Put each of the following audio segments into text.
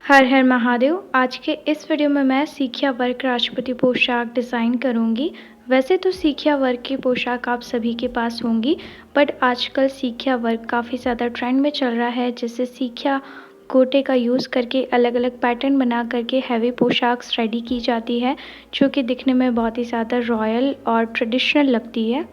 हर हर महादेव। आज के इस वीडियो में मैं सीखिया वर्क राजपूती पोशाक डिज़ाइन करूंगी। वैसे तो सीखिया वर्क की पोशाक आप सभी के पास होंगी, बट आजकल सीखिया वर्क काफ़ी ज़्यादा ट्रेंड में चल रहा है, जिससे सीखिया गोटे का यूज़ करके अलग अलग पैटर्न बना करके हैवी पोशाक्स रेडी की जाती है, जो कि दिखने में बहुत ही ज़्यादा रॉयल और ट्रेडिशनल लगती है।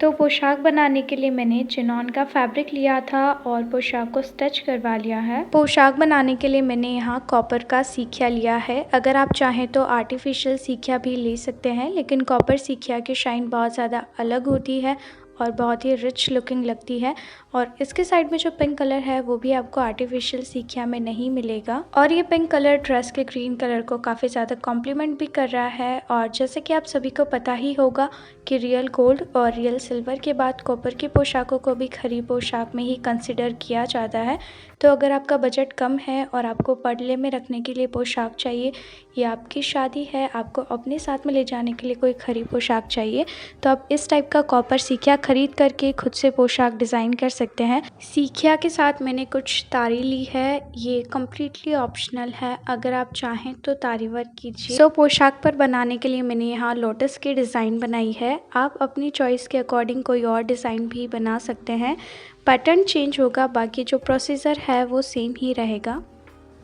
तो पोशाक बनाने के लिए मैंने चिनॉन का फैब्रिक लिया था और पोशाक को स्टिच करवा लिया है। पोशाक बनाने के लिए मैंने यहाँ कॉपर का सीखिया लिया है। अगर आप चाहें तो आर्टिफिशियल सीखिया भी ले सकते हैं, लेकिन कॉपर सीखिया की शाइन बहुत ज़्यादा अलग होती है और बहुत ही रिच लुकिंग लगती है। और इसके साइड में जो पिंक कलर है वो भी आपको आर्टिफिशियल सीखिया में नहीं मिलेगा। और ये पिंक कलर ड्रेस के ग्रीन कलर को काफ़ी ज़्यादा कॉम्प्लीमेंट भी कर रहा है। और जैसे कि आप सभी को पता ही होगा कि रियल गोल्ड और रियल सिल्वर के बाद कॉपर की पोशाकों को भी खरी पोशाक में ही कंसिडर किया जाता है। तो अगर आपका बजट कम है और आपको पर्दे में रखने के लिए पोशाक चाहिए, या आपकी शादी है, आपको अपने साथ में ले जाने के लिए कोई खरी पोशाक चाहिए, तो आप इस टाइप का कॉपर सीखिया खरीद करके खुद से पोशाक डिज़ाइन कर सकते हैं। सीखिया के साथ मैंने कुछ तारी ली है, ये कम्प्लीटली ऑप्शनल है, अगर आप चाहें तो तारी वर्क कीजिए। पोशाक पर बनाने के लिए मैंने यहाँ लोटस की डिज़ाइन बनाई है। आप अपनी चॉइस के अकॉर्डिंग कोई और डिज़ाइन भी बना सकते हैं। पैटर्न चेंज होगा, बाकी जो प्रोसीजर है वो सेम ही रहेगा।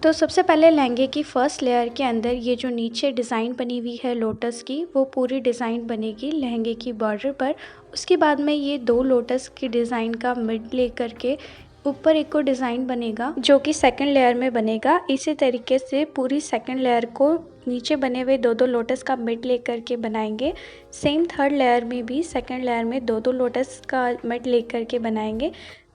तो सबसे पहले लहंगे की फर्स्ट लेयर के अंदर ये जो नीचे डिज़ाइन बनी हुई है लोटस की, वो पूरी डिज़ाइन बनेगी लहंगे की बॉर्डर पर। उसके बाद में ये 2 लोटस की डिज़ाइन का मिड ले करके ऊपर एक को डिज़ाइन बनेगा, जो कि सेकंड लेयर में बनेगा। इसी तरीके से पूरी सेकंड लेयर को नीचे बने हुए 2-2 लोटस का मिड ले करके बनाएंगे। सेम थर्ड लेयर में भी सेकंड लेयर में 2-2 लोटस का मिड ले करके बनाएंगे।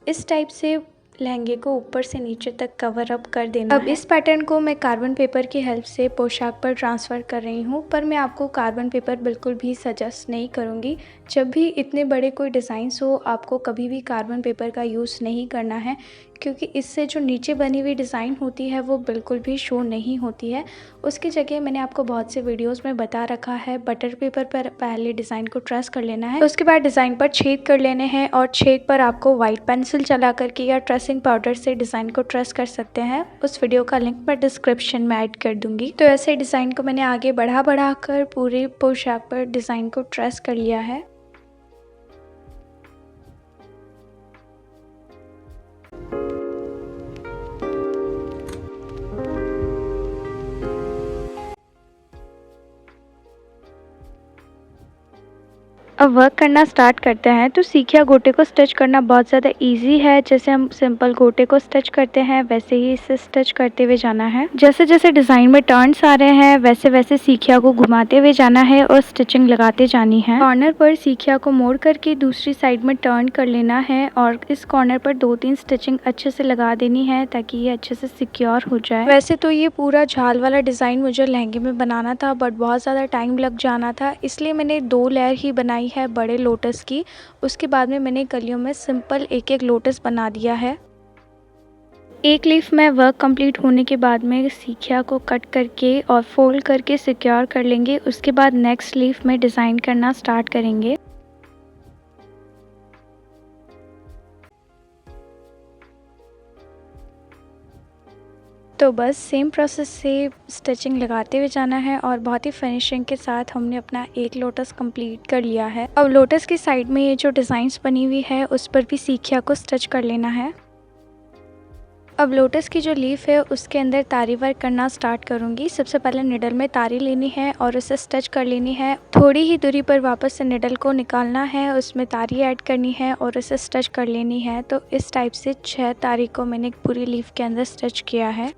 इस टाइप से लहंगे को ऊपर से नीचे तक कवर अप कर देना है। इस पैटर्न को मैं कार्बन पेपर की हेल्प से पोशाक पर ट्रांसफ़र कर रही हूँ, पर मैं आपको कार्बन पेपर बिल्कुल भी सजेस्ट नहीं करूँगी। जब भी इतने बड़े कोई डिज़ाइंस हो, आपको कभी भी कार्बन पेपर का यूज़ नहीं करना है, क्योंकि इससे जो नीचे बनी हुई डिज़ाइन होती है वो बिल्कुल भी शो नहीं होती है। उसकी जगह मैंने आपको बहुत से वीडियोस में बता रखा है, बटर पेपर पर पहले डिज़ाइन को ट्रेस कर लेना है, उसके बाद डिज़ाइन पर छेद कर लेने हैं और छेद पर आपको वाइट पेंसिल चला करके या ट्रेसिंग पाउडर से डिज़ाइन को ट्रेस कर सकते हैं। उस वीडियो का लिंक मैं डिस्क्रिप्शन में ऐड कर दूंगी। तो ऐसे डिज़ाइन को मैंने आगे बढ़ा कर पूरी पोशाक पर डिज़ाइन को ट्रेस कर लिया है। अब वर्क करना स्टार्ट करते हैं। तो सीखिया गोटे को स्टिच करना बहुत ज़्यादा इजी है। जैसे हम सिंपल गोटे को स्टिच करते हैं, वैसे ही इसे स्टिच करते हुए जाना है। जैसे जैसे डिज़ाइन में टर्न्स आ रहे हैं, वैसे वैसे सीखिया को घुमाते हुए जाना है और स्टिचिंग लगाते जानी है। कॉर्नर पर सीखिया को मोड़ करके दूसरी साइड में टर्न कर लेना है और इस कॉर्नर पर 2-3 स्टिचिंग अच्छे से लगा देनी है, ताकि ये अच्छे से सिक्योर हो जाए। वैसे तो ये पूरा झाल वाला डिज़ाइन मुझे लहंगे में बनाना था, बट बहुत ज़्यादा टाइम लग जाना था, इसलिए मैंने 2 लेयर ही बनाई है बड़े लोटस की। उसके बाद में मैंने कलियों में सिंपल एक एक लोटस बना दिया है। एक लीफ में वर्क कंप्लीट होने के बाद में सीखिया को कट करके और फोल्ड करके सिक्योर कर लेंगे। उसके बाद नेक्स्ट लीफ में डिज़ाइन करना स्टार्ट करेंगे। तो बस सेम प्रोसेस से स्टिचिंग लगाते हुए जाना है और बहुत ही फिनिशिंग के साथ हमने अपना एक लोटस कंप्लीट कर लिया है। अब लोटस की साइड में ये जो डिज़ाइंस बनी हुई है, उस पर भी सीखिया को स्टिच कर लेना है। अब लोटस की जो लीफ है उसके अंदर तारी वर्क करना स्टार्ट करूँगी। सबसे पहले निडल में तारी लेनी है और उसे स्टिच कर लेनी है। थोड़ी ही दूरी पर वापस से निडल को निकालना है, उसमें तारी ऐड करनी है और उसे स्टिच कर लेनी है। तो इस टाइप से 6 तारी को मैंने पूरी लीफ के अंदर स्टिच किया है।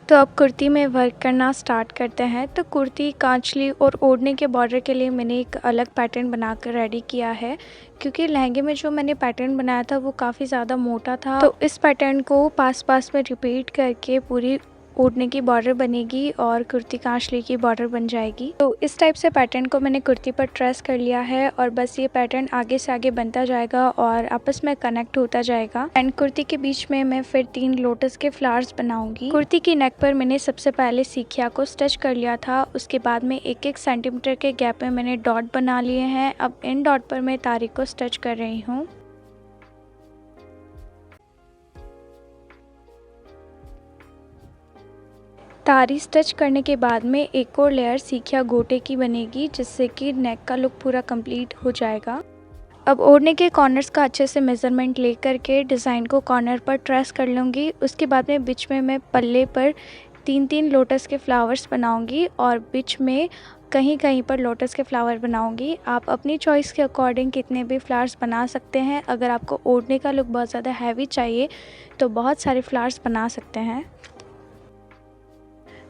तो अब कुर्ती में वर्क करना स्टार्ट करते हैं। तो कुर्ती, कांचली और ओढ़ने के बॉर्डर के लिए मैंने एक अलग पैटर्न बनाकर रेडी किया है, क्योंकि लहंगे में जो मैंने पैटर्न बनाया था वो काफ़ी ज़्यादा मोटा था। तो इस पैटर्न को पास पास में रिपीट करके पूरी ओढ़ने की बॉर्डर बनेगी और कुर्ती कांचली की बॉर्डर बन जाएगी। तो इस टाइप से पैटर्न को मैंने कुर्ती पर ट्रेस कर लिया है और बस ये पैटर्न आगे से आगे बनता जाएगा और आपस में कनेक्ट होता जाएगा। एंड कुर्ती के बीच में मैं फिर 3 लोटस के फ्लावर्स बनाऊंगी। कुर्ती की नेक पर मैंने सबसे पहले सीखिया को स्टिच कर लिया था। उसके बाद में 1-1 सेंटीमीटर के गैप में मैंने डॉट बना लिए हैं। अब इन डॉट पर मैं तारी को स्टिच कर रही हूँ। तारी स्टिच करने के बाद में एक और लेयर सीखिया गोटे की बनेगी, जिससे कि नेक का लुक पूरा कंप्लीट हो जाएगा। अब ओढ़ने के कॉर्नर्स का अच्छे से मेज़रमेंट लेकर के डिज़ाइन को कॉर्नर पर ट्रेस कर लूँगी। उसके बाद में बीच में मैं पल्ले पर 3-3 लोटस के फ्लावर्स बनाऊँगी और बीच में कहीं-कहीं पर लोटस के फ्लावर बनाऊँगी। आप अपनी चॉइस के अकॉर्डिंग कितने भी फ्लावर्स बना सकते हैं। अगर आपको ओढ़ने का लुक बहुत ज़्यादा हैवी चाहिए तो बहुत सारे फ्लावर्स बना सकते हैं।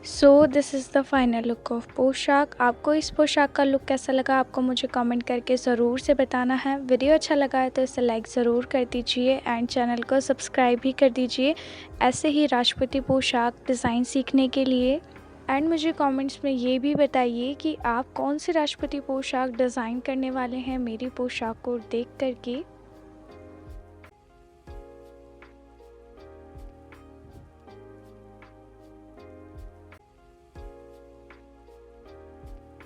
So this is the final look of पोशाक। आपको इस पोशाक का लुक कैसा लगा, आपको मुझे कमेंट करके ज़रूर से बताना है। वीडियो अच्छा लगा है तो इसे लाइक ज़रूर कर दीजिए एंड चैनल को सब्सक्राइब भी कर दीजिए ऐसे ही राजपूती पोशाक डिज़ाइन सीखने के लिए। एंड मुझे कमेंट्स में ये भी बताइए कि आप कौन सी राजपूती पोशाक डिज़ाइन करने वाले हैं मेरी पोशाक को देख कर के।